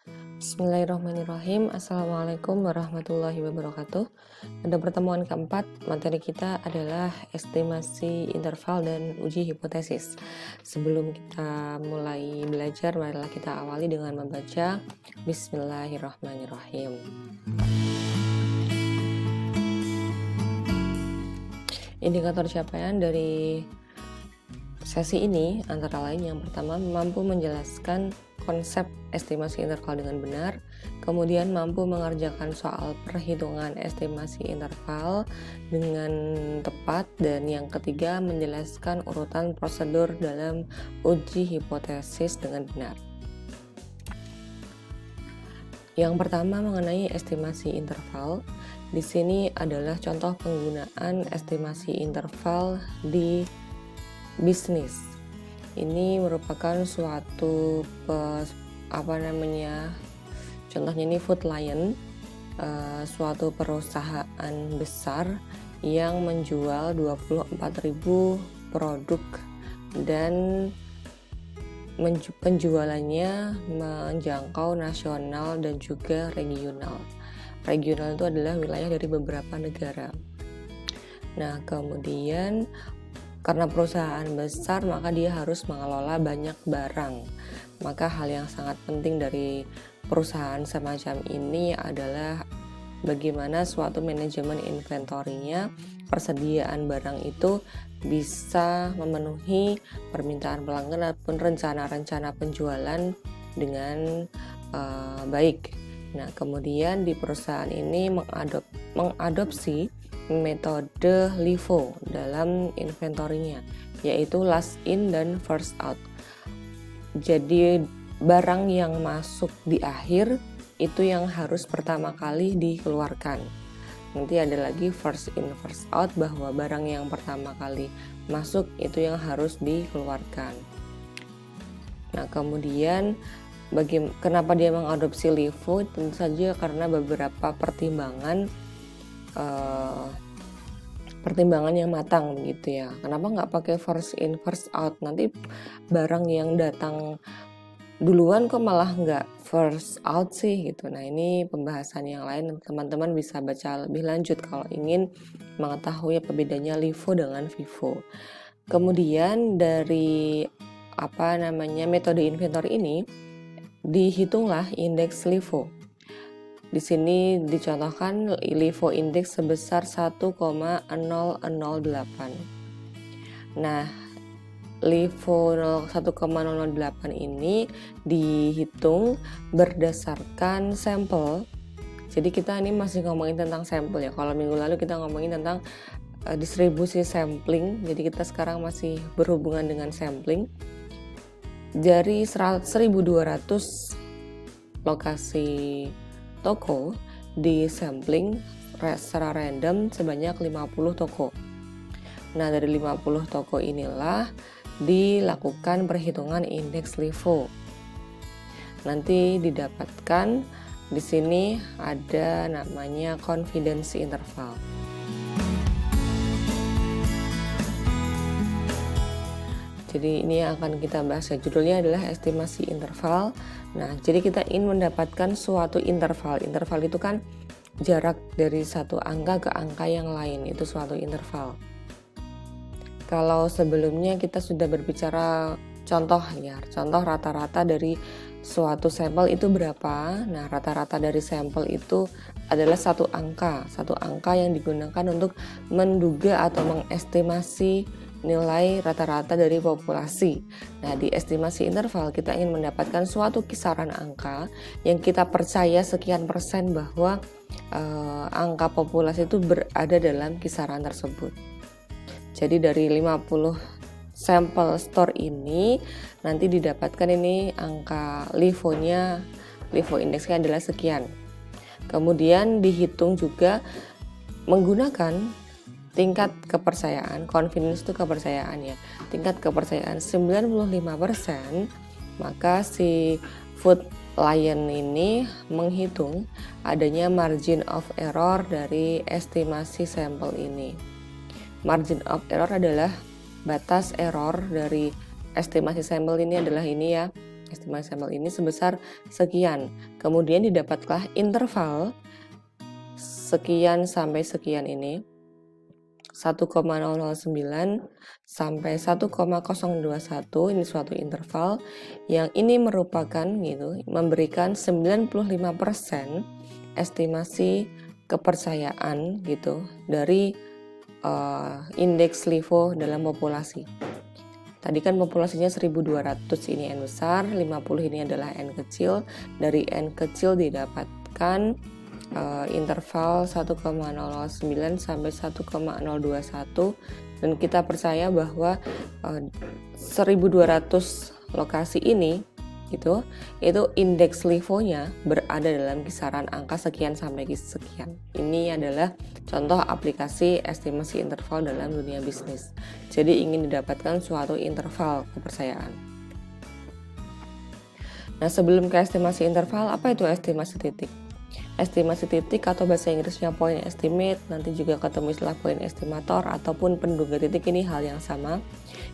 Bismillahirrahmanirrahim. Assalamualaikum warahmatullahi wabarakatuh. Pada pertemuan keempat, materi kita adalah estimasi interval dan uji hipotesis. Sebelum kita mulai belajar, marilah kita awali dengan membaca Bismillahirrahmanirrahim. Indikator capaian dari sesi ini antara lain yang pertama mampu menjelaskan konsep estimasi interval dengan benar, kemudian mampu mengerjakan soal perhitungan estimasi interval dengan tepat, dan yang ketiga menjelaskan urutan prosedur dalam uji hipotesis dengan benar. Yang pertama mengenai estimasi interval. Di sini adalah contoh penggunaan estimasi interval di bisnis. Ini merupakan suatu contohnya ini Food Lion, suatu perusahaan besar yang menjual 24.000 produk dan penjualannya menjangkau nasional dan juga regional. Regional itu adalah wilayah dari beberapa negara. Nah, kemudian karena perusahaan besar, maka dia harus mengelola banyak barang. Maka hal yang sangat penting dari perusahaan semacam ini adalah bagaimana suatu manajemen inventorinya, persediaan barang itu bisa memenuhi permintaan pelanggan ataupun rencana-rencana penjualan dengan baik. Nah, kemudian di perusahaan ini mengadopsi metode LIFO dalam inventorinya, yaitu last in dan first out. Jadi barang yang masuk di akhir itu yang harus pertama kali dikeluarkan. Nanti ada lagi first in first out, bahwa barang yang pertama kali masuk itu yang harus dikeluarkan. Nah, kemudian kenapa dia mengadopsi LIFO? Tentu saja karena beberapa pertimbangan yang matang begitu ya. Kenapa nggak pakai first in first out? Nanti barang yang datang duluan kok malah nggak first out sih gitu. Nah, ini pembahasan yang lain, teman-teman bisa baca lebih lanjut kalau ingin mengetahui apa bedanya LIFO dengan FIFO. Kemudian dari metode inventory ini dihitunglah indeks LIFO. Di sini dicontohkan LIFO indeks sebesar 1,008. Nah, LIFO 1,008 ini dihitung berdasarkan sampel. Jadi kita ini masih ngomongin tentang sampel ya. Kalau minggu lalu kita ngomongin tentang distribusi sampling. Jadi kita sekarang masih berhubungan dengan sampling. Dari 1.200 lokasi toko di sampling secara random sebanyak 50 toko. Nah, dari 50 toko inilah dilakukan perhitungan indeks LIFO. Nanti didapatkan di sini ada namanya confidence interval. Jadi ini yang akan kita bahas ya, judulnya adalah estimasi interval. Nah, jadi kita ingin mendapatkan suatu interval. Interval itu kan jarak dari satu angka ke angka yang lain, itu suatu interval. Kalau sebelumnya kita sudah berbicara contoh rata-rata dari suatu sampel itu berapa. Nah, rata-rata dari sampel itu adalah satu angka yang digunakan untuk menduga atau mengestimasi nilai rata-rata dari populasi. Nah, di estimasi interval kita ingin mendapatkan suatu kisaran angka yang kita percaya sekian persen bahwa angka populasi itu berada dalam kisaran tersebut. Jadi dari 50 sampel store ini nanti didapatkan ini angka LIFO-nya, LIFO indeksnya adalah sekian. Kemudian dihitung juga menggunakan tingkat kepercayaan, confidence itu kepercayaan ya. Tingkat kepercayaan 95%, maka si Food Lion ini menghitung adanya margin of error dari estimasi sampel ini. Margin of error adalah batas error dari estimasi sampel ini adalah ini ya. estimasi sampel ini sebesar sekian. Kemudian didapatlah interval sekian sampai sekian ini 1,009 sampai 1,021, ini suatu interval yang ini merupakan memberikan 95% estimasi kepercayaan dari indeks LIFO dalam populasi. Tadi kan populasinya 1200, ini N besar, 50 ini adalah N kecil. Dari N kecil didapatkan interval 1,009 sampai 1,021, dan kita percaya bahwa 1200 lokasi ini itu indeks LIFO-nya berada dalam kisaran angka sekian sampai sekian. Ini adalah contoh aplikasi estimasi interval dalam dunia bisnis. Jadi ingin didapatkan suatu interval kepercayaan. Nah, sebelum ke estimasi interval, apa itu estimasi titik? Estimasi titik atau bahasa Inggrisnya point estimate, nanti juga ketemu istilah point estimator ataupun penduga titik, ini hal yang sama.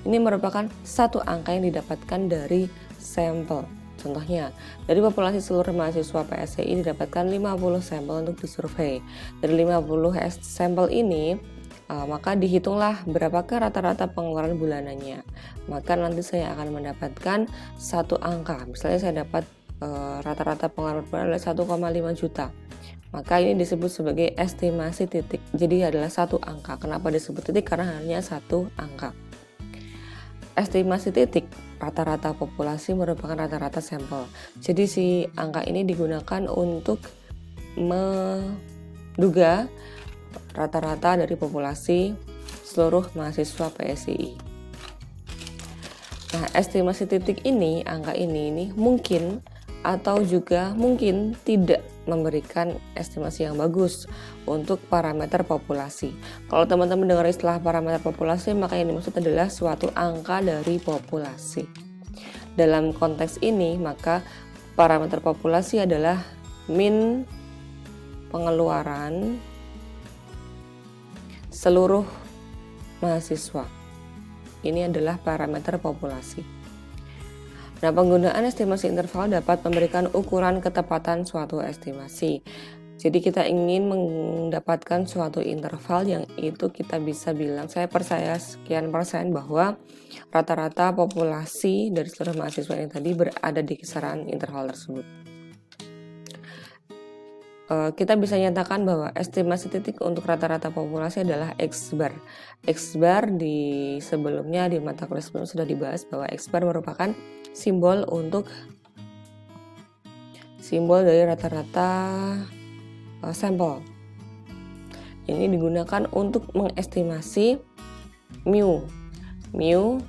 Ini merupakan satu angka yang didapatkan dari sampel. Contohnya, dari populasi seluruh mahasiswa PSCI didapatkan 50 sampel untuk disurvei. Dari 50 sampel ini, maka dihitunglah berapakah rata-rata pengeluaran bulanannya. Maka nanti saya akan mendapatkan satu angka. Misalnya saya dapat rata-rata pengeluaran bulan adalah 1,5 juta. Maka ini disebut sebagai estimasi titik. Jadi adalah satu angka. Kenapa disebut titik? Karena hanya satu angka. Estimasi titik rata-rata populasi merupakan rata-rata sampel. Jadi si angka ini digunakan untuk menduga rata-rata dari populasi seluruh mahasiswa PSCI. Nah, estimasi titik ini, angka ini mungkin atau juga mungkin tidak memberikan estimasi yang bagus untuk parameter populasi. Kalau teman-teman dengar istilah parameter populasi, maka yang dimaksud adalah suatu angka dari populasi. Dalam konteks ini, maka parameter populasi adalah min pengeluaran seluruh mahasiswa. Ini adalah parameter populasi. Nah, penggunaan estimasi interval dapat memberikan ukuran ketepatan suatu estimasi. Jadi kita ingin mendapatkan suatu interval yang itu kita bisa bilang, saya percaya sekian persen bahwa rata-rata populasi dari seluruh mahasiswa yang tadi berada di kisaran interval tersebut. Kita bisa nyatakan bahwa estimasi titik untuk rata-rata populasi adalah X bar. X bar di sebelumnya di mata kuliah sebelumnya sudah dibahas bahwa X bar merupakan simbol dari rata-rata sampel. Ini digunakan untuk mengestimasi mu. Mu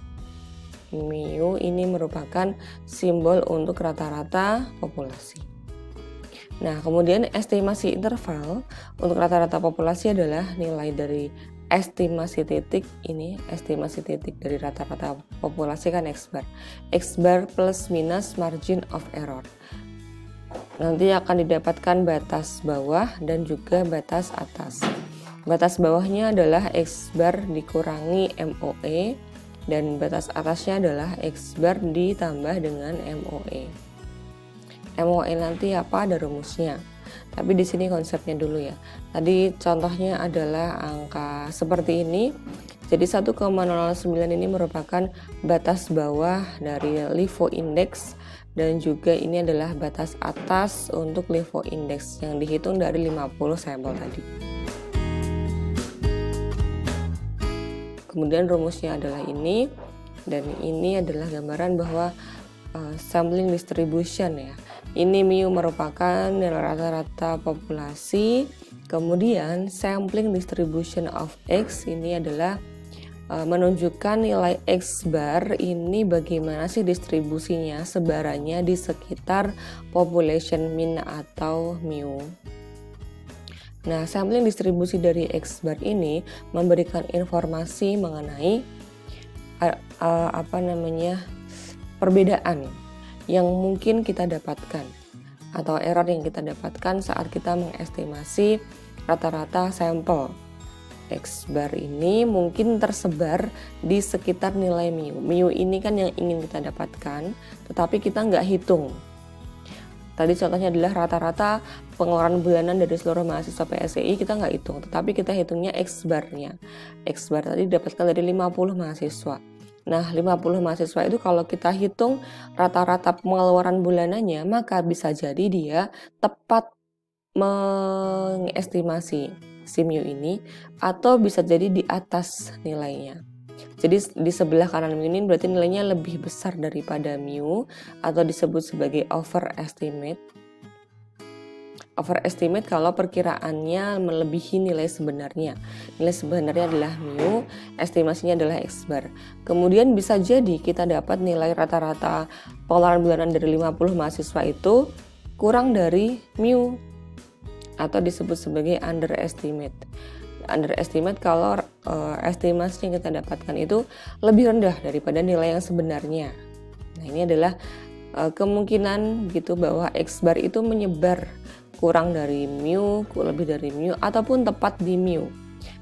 ini merupakan simbol untuk rata-rata populasi. Nah, kemudian estimasi interval untuk rata-rata populasi adalah nilai dari estimasi titik. Ini estimasi titik dari rata-rata populasi kan X bar. X bar plus minus margin of error. Nanti akan didapatkan batas bawah dan juga batas atas. Batas bawahnya adalah X bar dikurangi MOE dan batas atasnya adalah X bar ditambah dengan MOE. MOE nanti apa, ada rumusnya. Tapi di sini konsepnya dulu ya. Tadi contohnya adalah angka seperti ini. Jadi 1,009 ini merupakan batas bawah dari LIFO index dan juga ini adalah batas atas untuk LIFO index yang dihitung dari 50 sampel tadi. Kemudian rumusnya adalah ini, dan ini adalah gambaran bahwa sampling distribution ya. Ini mu merupakan nilai rata-rata populasi, kemudian sampling distribution of X ini adalah menunjukkan nilai X bar ini bagaimana sih distribusinya, sebarannya di sekitar population mean atau mu. Nah, sampling distribusi dari X bar ini memberikan informasi mengenai perbedaan yang mungkin kita dapatkan atau error yang kita dapatkan saat kita mengestimasi rata-rata sampel. X bar ini mungkin tersebar di sekitar nilai mu. Mu ini kan yang ingin kita dapatkan, tetapi kita nggak hitung. Tadi contohnya adalah rata-rata pengeluaran bulanan dari seluruh mahasiswa PSCI kita nggak hitung, tetapi kita hitungnya X barnya. X bar tadi didapatkan dari 50 mahasiswa. Nah, 50 mahasiswa itu kalau kita hitung rata-rata pengeluaran bulanannya, maka bisa jadi dia tepat mengestimasi si mu ini, atau bisa jadi di atas nilainya. Jadi di sebelah kanan mu ini berarti nilainya lebih besar daripada mu, atau disebut sebagai overestimate. Overestimate kalau perkiraannya melebihi nilai sebenarnya. Nilai sebenarnya adalah mu, estimasinya adalah X bar. Kemudian bisa jadi kita dapat nilai rata-rata pengeluaran bulanan dari 50 mahasiswa itu kurang dari mu, atau disebut sebagai underestimate. Underestimate kalau estimasi yang kita dapatkan itu lebih rendah daripada nilai yang sebenarnya. Nah, ini adalah kemungkinan gitu bahwa X bar itu menyebar kurang dari mu, lebih dari mu, ataupun tepat di mu.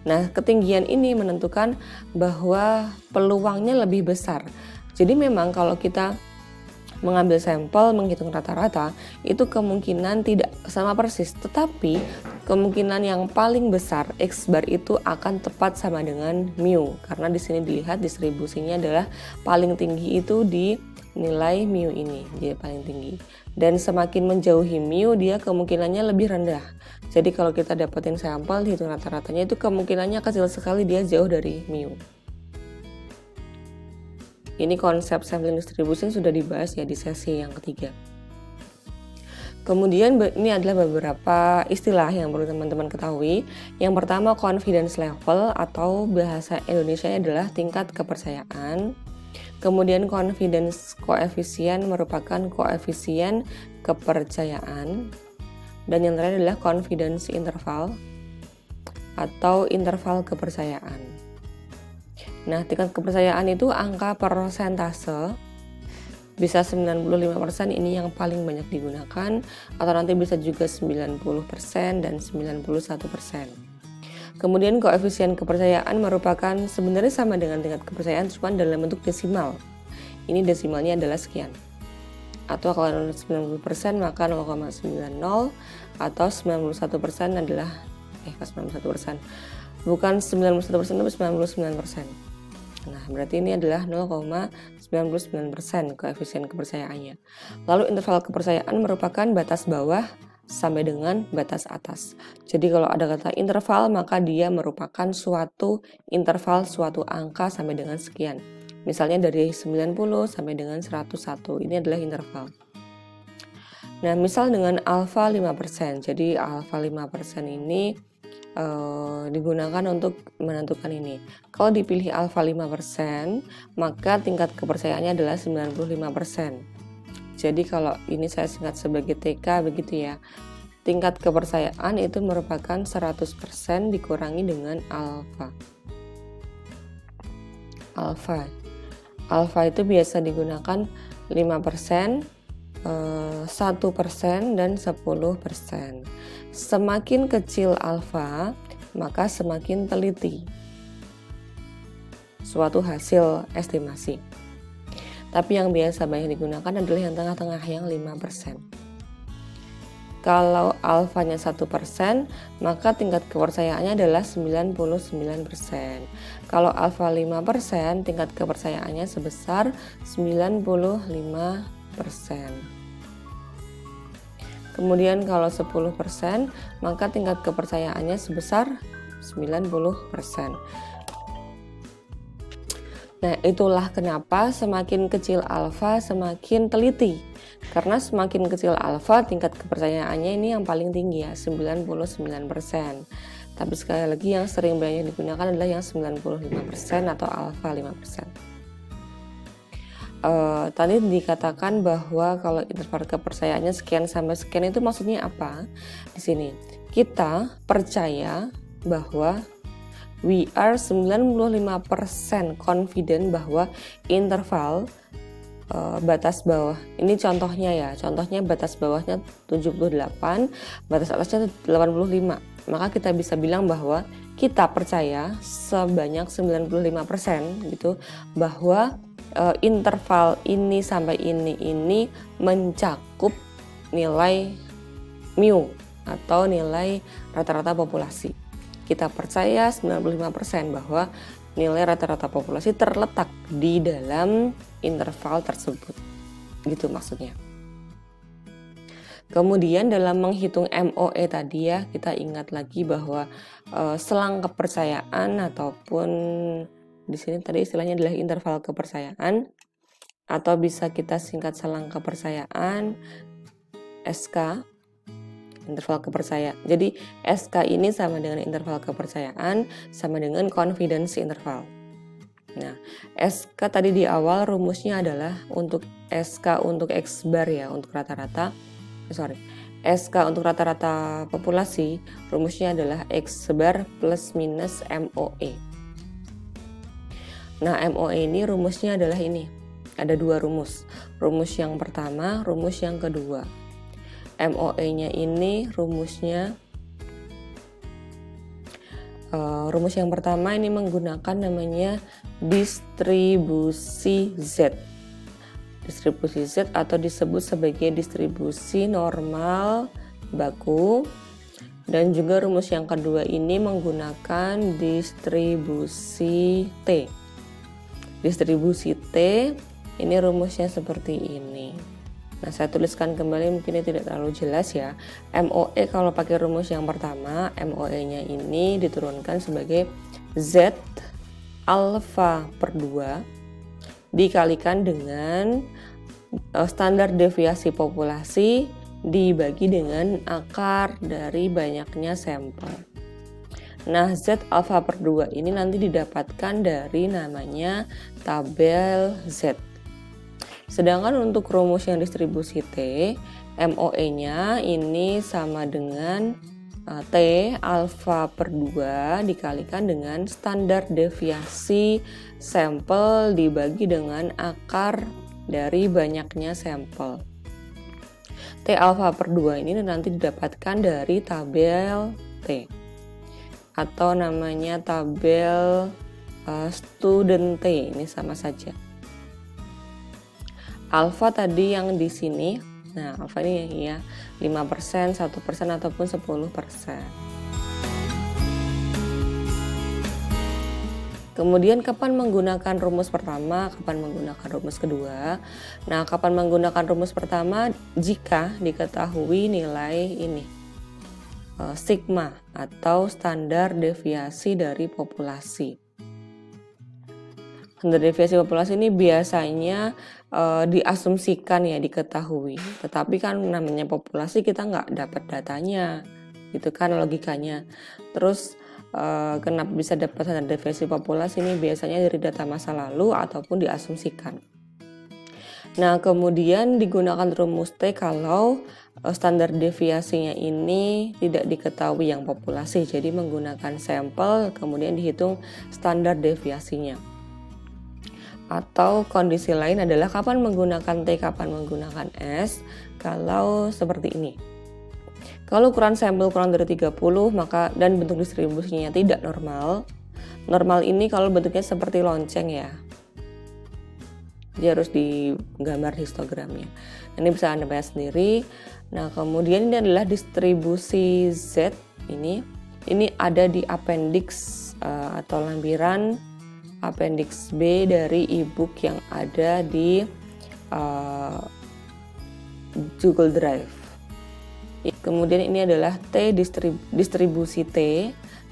Nah, ketinggian ini menentukan bahwa peluangnya lebih besar. Jadi memang kalau kita mengambil sampel, menghitung rata-rata, itu kemungkinan tidak sama persis, tetapi kemungkinan yang paling besar X bar itu akan tepat sama dengan mu, karena di sini dilihat distribusinya adalah paling tinggi itu di nilai mu ini, dia paling tinggi. Dan semakin menjauhi mu, dia kemungkinannya lebih rendah. Jadi kalau kita dapetin sampel, dihitung rata-ratanya itu kemungkinannya kecil sekali dia jauh dari mu. Ini konsep sampling distribution sudah dibahas ya di sesi yang ketiga. Kemudian ini adalah beberapa istilah yang perlu teman-teman ketahui. Yang pertama, confidence level atau bahasa Indonesia adalah tingkat kepercayaan. Kemudian confidence coefficient merupakan koefisien kepercayaan. Dan yang terakhir adalah confidence interval atau interval kepercayaan. Nah, tingkat kepercayaan itu angka persentase, bisa 95% ini yang paling banyak digunakan, atau nanti bisa juga 90% dan 91%. Kemudian koefisien kepercayaan merupakan sebenarnya sama dengan tingkat kepercayaan, cuma dalam bentuk desimal. Ini desimalnya adalah sekian. Atau kalau 90% maka 0,90, atau 91% adalah 91%. Bukan 91% tapi 99%. Nah, berarti ini adalah 0,99% koefisien kepercayaannya. Lalu interval kepercayaan merupakan batas bawah sampai dengan batas atas. Jadi kalau ada kata interval, maka dia merupakan suatu interval, suatu angka sampai dengan sekian. Misalnya dari 90 sampai dengan 101, ini adalah interval. Nah, misal dengan alfa 5%. Jadi alfa 5% ini digunakan untuk menentukan ini. Kalau dipilih alfa 5%, maka tingkat kepercayaannya adalah 95%. Jadi kalau ini saya singkat sebagai TK begitu ya. Tingkat kepercayaan itu merupakan 100% dikurangi dengan alfa. Alfa itu biasa digunakan 5%, 1% dan 10%. Semakin kecil alfa, maka semakin teliti suatu hasil estimasi. Tapi yang biasa banyak digunakan adalah yang tengah-tengah, yang 5%. Kalau alfanya 1%, maka tingkat kepercayaannya adalah 99%. Kalau alfa 5%, tingkat kepercayaannya sebesar 95%. Kemudian kalau 10%, maka tingkat kepercayaannya sebesar 90%. Nah, itulah kenapa semakin kecil alfa semakin teliti. Karena semakin kecil alfa, tingkat kepercayaannya ini yang paling tinggi ya, 99%. Tapi sekali lagi yang sering banyak digunakan adalah yang 95% atau alfa 5%. Tadi dikatakan bahwa kalau interval kepercayaannya sekian sampai sekian itu maksudnya apa? Di sini kita percaya bahwa we are 95% confident bahwa interval batas bawah. Ini contohnya ya, contohnya batas bawahnya 78, batas atasnya 85. maka kita bisa bilang bahwa kita percaya sebanyak 95% gitu bahwa interval ini sampai ini mencakup nilai mu atau nilai rata-rata populasi. Kita percaya 95% bahwa nilai rata-rata populasi terletak di dalam interval tersebut. Gitu maksudnya. Kemudian dalam menghitung MOE tadi ya, kita ingat lagi bahwa selang kepercayaan ataupun di sini tadi istilahnya adalah interval kepercayaan atau bisa kita singkat selang kepercayaan SK, interval kepercayaan. Jadi SK ini sama dengan interval kepercayaan sama dengan confidence interval. Nah, SK tadi di awal rumusnya adalah untuk SK untuk X bar ya, untuk rata-rata. SK untuk rata-rata populasi rumusnya adalah X bar plus minus MOE. Nah, MOE ini rumusnya adalah ini. Ada dua rumus. Rumus yang pertama, rumus yang kedua. MOE-nya ini rumusnya rumus yang pertama ini menggunakan namanya distribusi Z. Distribusi Z atau disebut sebagai distribusi normal baku. Dan juga rumus yang kedua ini menggunakan distribusi T. Distribusi T ini rumusnya seperti ini. Nah, saya tuliskan kembali, mungkin ini tidak terlalu jelas ya. MOE kalau pakai rumus yang pertama, MOE-nya ini diturunkan sebagai Z alfa per 2 dikalikan dengan standar deviasi populasi dibagi dengan akar dari banyaknya sampel. Nah, Z alfa per 2 ini nanti didapatkan dari namanya tabel Z. Sedangkan untuk rumus yang distribusi T, MOE-nya ini sama dengan T alfa per 2 dikalikan dengan standar deviasi sampel dibagi dengan akar dari banyaknya sampel. T alfa per 2 ini nanti didapatkan dari tabel T atau namanya tabel student T, ini sama saja. Alfa tadi yang di sini, nah alfa ini ya 5%, 1% ataupun 10%. Kemudian kapan menggunakan rumus pertama, kapan menggunakan rumus kedua. Nah, kapan menggunakan rumus pertama jika diketahui nilai ini sigma atau standar deviasi dari populasi. Standar deviasi populasi ini biasanya diasumsikan ya, diketahui. Tetapi kan namanya populasi kita nggak dapat datanya, gitu kan logikanya. Terus kenapa bisa dapat standar deviasi populasi ini biasanya dari data masa lalu ataupun diasumsikan. Nah, kemudian digunakan rumus T kalau standar deviasinya ini tidak diketahui yang populasi. Jadi menggunakan sampel kemudian dihitung standar deviasinya. Atau kondisi lain adalah kapan menggunakan T, kapan menggunakan S. Kalau seperti ini. Kalau ukuran sampel kurang dari 30 maka dan bentuk distribusinya tidak normal. Normal ini kalau bentuknya seperti lonceng ya. Dia harus digambar histogramnya. Ini bisa Anda baca sendiri. Nah, kemudian ini adalah distribusi Z ini. Ini ada di appendix atau lampiran appendix B dari e-book yang ada di Google Drive. Kemudian ini adalah T distribusi T.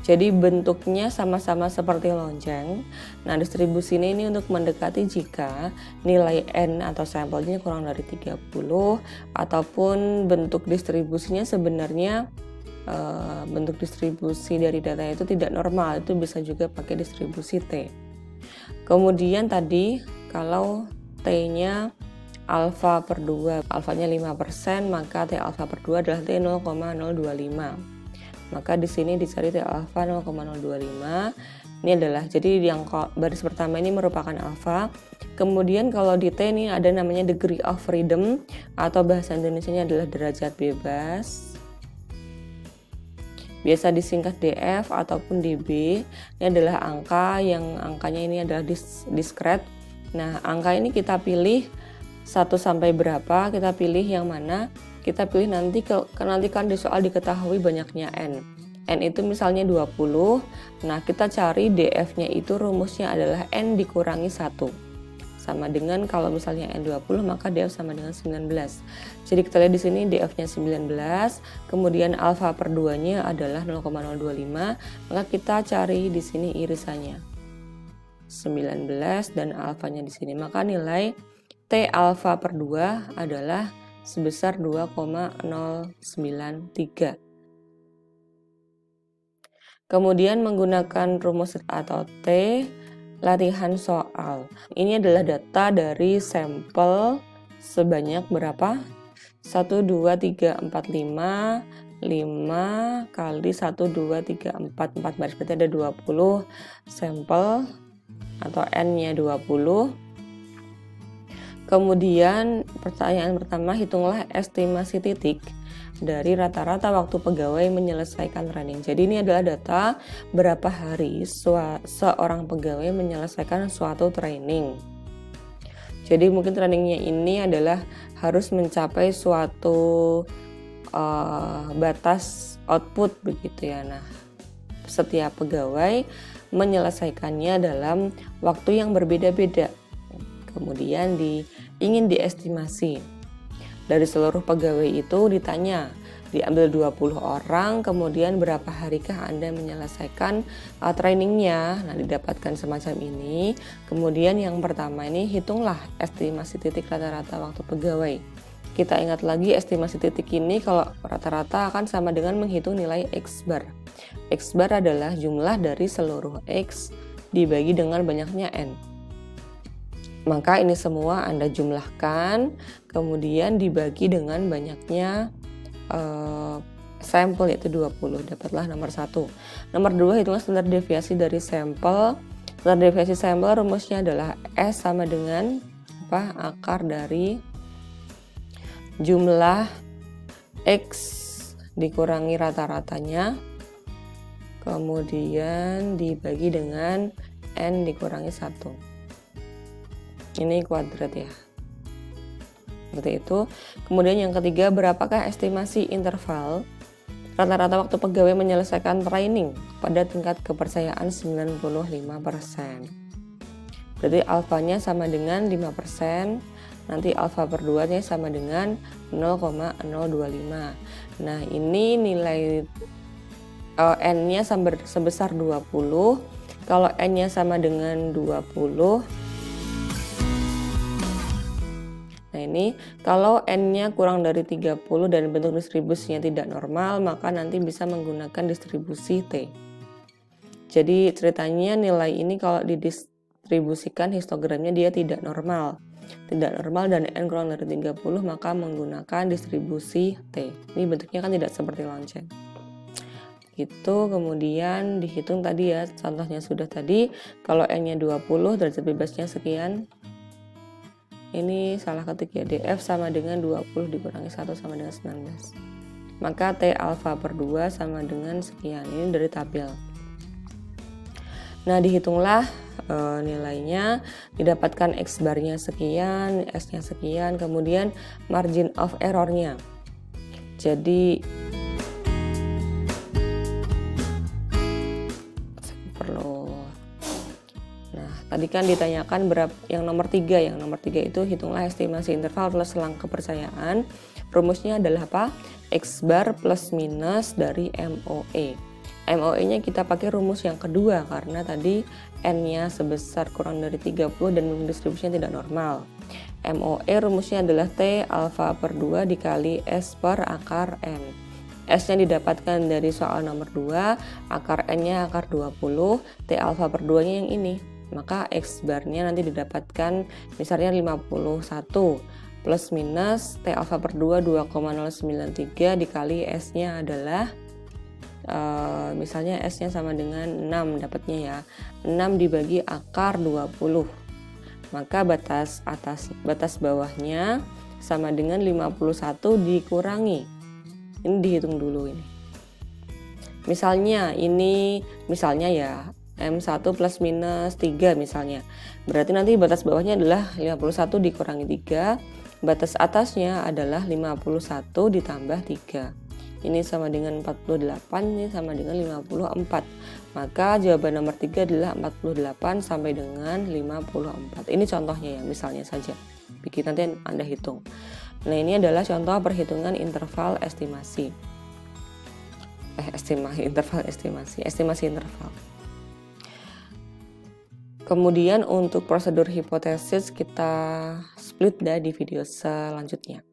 Jadi bentuknya sama-sama seperti lonceng. Nah, distribusi ini untuk mendekati jika nilai N atau sampelnya kurang dari 30 ataupun bentuk distribusinya sebenarnya bentuk distribusi dari data itu tidak normal. Itu bisa juga pakai distribusi T. Kemudian tadi kalau T-nya alfa per 2, alfanya 5%, maka T alfa per 2 adalah T 0,025. Maka di sini dicari T alfa 0,025. Ini adalah, jadi yang baris pertama ini merupakan alfa. Kemudian kalau di T ini ada namanya degree of freedom atau bahasa Indonesianya adalah derajat bebas. biasa disingkat DF ataupun DB. Ini adalah angka yang angkanya ini adalah diskret. Nah, angka ini kita pilih 1 sampai berapa, kita pilih yang mana? Kita pilih nanti kan di soal diketahui banyaknya n. N itu misalnya 20. Nah, kita cari DF-nya itu rumusnya adalah n dikurangi 1. Sama dengan kalau misalnya n 20 maka DF sama dengan 19. Jadi kita lihat di sini DF-nya 19, kemudian alfa per 2-nya adalah 0,025, maka kita cari di sini irisannya. 19 dan alfanya di sini. Maka nilai T alfa per 2 adalah sebesar 2,093. Kemudian menggunakan rumus atau T, latihan soal. Ini adalah data dari sampel sebanyak berapa? 1, 2, 3, 4, 5 kali 1, 2, 3, 4 baris, berarti ada 20 sampel atau N-nya 20. Kemudian pertanyaan pertama, hitunglah estimasi titik dari rata-rata waktu pegawai menyelesaikan training. Jadi ini adalah data berapa hari seorang pegawai menyelesaikan suatu training. Jadi mungkin trainingnya ini adalah harus mencapai suatu batas output begitu ya. Nah, setiap pegawai menyelesaikannya dalam waktu yang berbeda-beda. Kemudian ingin diestimasi. Dari seluruh pegawai itu ditanya, diambil 20 orang, kemudian berapa harikah Anda menyelesaikan trainingnya. Nah, didapatkan semacam ini. Kemudian yang pertama ini, hitunglah estimasi titik rata-rata waktu pegawai. Kita ingat lagi estimasi titik ini kalau rata-rata akan sama dengan menghitung nilai X bar. X bar adalah jumlah dari seluruh X dibagi dengan banyaknya N. Maka ini semua Anda jumlahkan, kemudian dibagi dengan banyaknya sampel yaitu 20, dapatlah nomor 1. Nomor 2, hitunglah standar deviasi dari sampel. Standar deviasi sampel rumusnya adalah S sama dengan akar dari jumlah X dikurangi rata-ratanya, kemudian dibagi dengan N dikurangi 1. Ini kuadrat ya, seperti itu. Kemudian yang ketiga, berapakah estimasi interval rata-rata waktu pegawai menyelesaikan training pada tingkat kepercayaan 95%. Berarti alfanya sama dengan 5%, nanti alfa per 2-nya sama dengan 0,025. Nah, ini nilai N-nya sebesar 20. Kalau N-nya sama dengan 20, nah ini kalau N-nya kurang dari 30 dan bentuk distribusinya tidak normal, maka nanti bisa menggunakan distribusi T. Jadi ceritanya nilai ini kalau didistribusikan histogramnya dia tidak normal. Tidak normal dan N kurang dari 30, maka menggunakan distribusi T. Ini bentuknya kan tidak seperti lonceng. Itu kemudian dihitung tadi ya, contohnya sudah tadi, kalau N-nya 20, derajat bebasnya sekian. Ini salah ketik ya, DF sama dengan 20 dikurangi 1 sama dengan 19. Maka T alfa per 2 sama dengan sekian, ini dari tabel. Nah, dihitunglah nilainya, didapatkan X barnya sekian, S-nya sekian, kemudian margin of error-nya. Jadi tadi kan ditanyakan berapa yang nomor 3. Yang nomor 3 itu hitunglah estimasi interval plus selang kepercayaan. Rumusnya adalah apa? X bar plus minus dari MOE. MOE-nya kita pakai rumus yang kedua karena tadi N-nya sebesar kurang dari 30 dan distribusinya tidak normal. MOE rumusnya adalah T alfa per 2 dikali S per akar N. S-nya didapatkan dari soal nomor 2, akar N-nya akar 20, T alfa per 2-nya yang ini. Maka X barnya nanti didapatkan misalnya 51 plus minus T alfa per 2 2,093 dikali S-nya adalah misalnya S-nya sama dengan 6 dapatnya ya. 6 dibagi akar 20. Maka batas bawahnya sama dengan 51 dikurangi. Ini dihitung dulu ini. Misalnya ya M1 plus minus 3 misalnya. Berarti nanti batas bawahnya adalah 51 dikurangi 3. Batas atasnya adalah 51 ditambah 3. Ini sama dengan 48, ini sama dengan 54. Maka jawaban nomor 3 adalah 48 sampai dengan 54. Ini contohnya ya, misalnya saja. Bikin nanti Anda hitung. Nah, ini adalah contoh perhitungan interval estimasi. Estimasi interval. Kemudian untuk prosedur hipotesis kita split di video selanjutnya.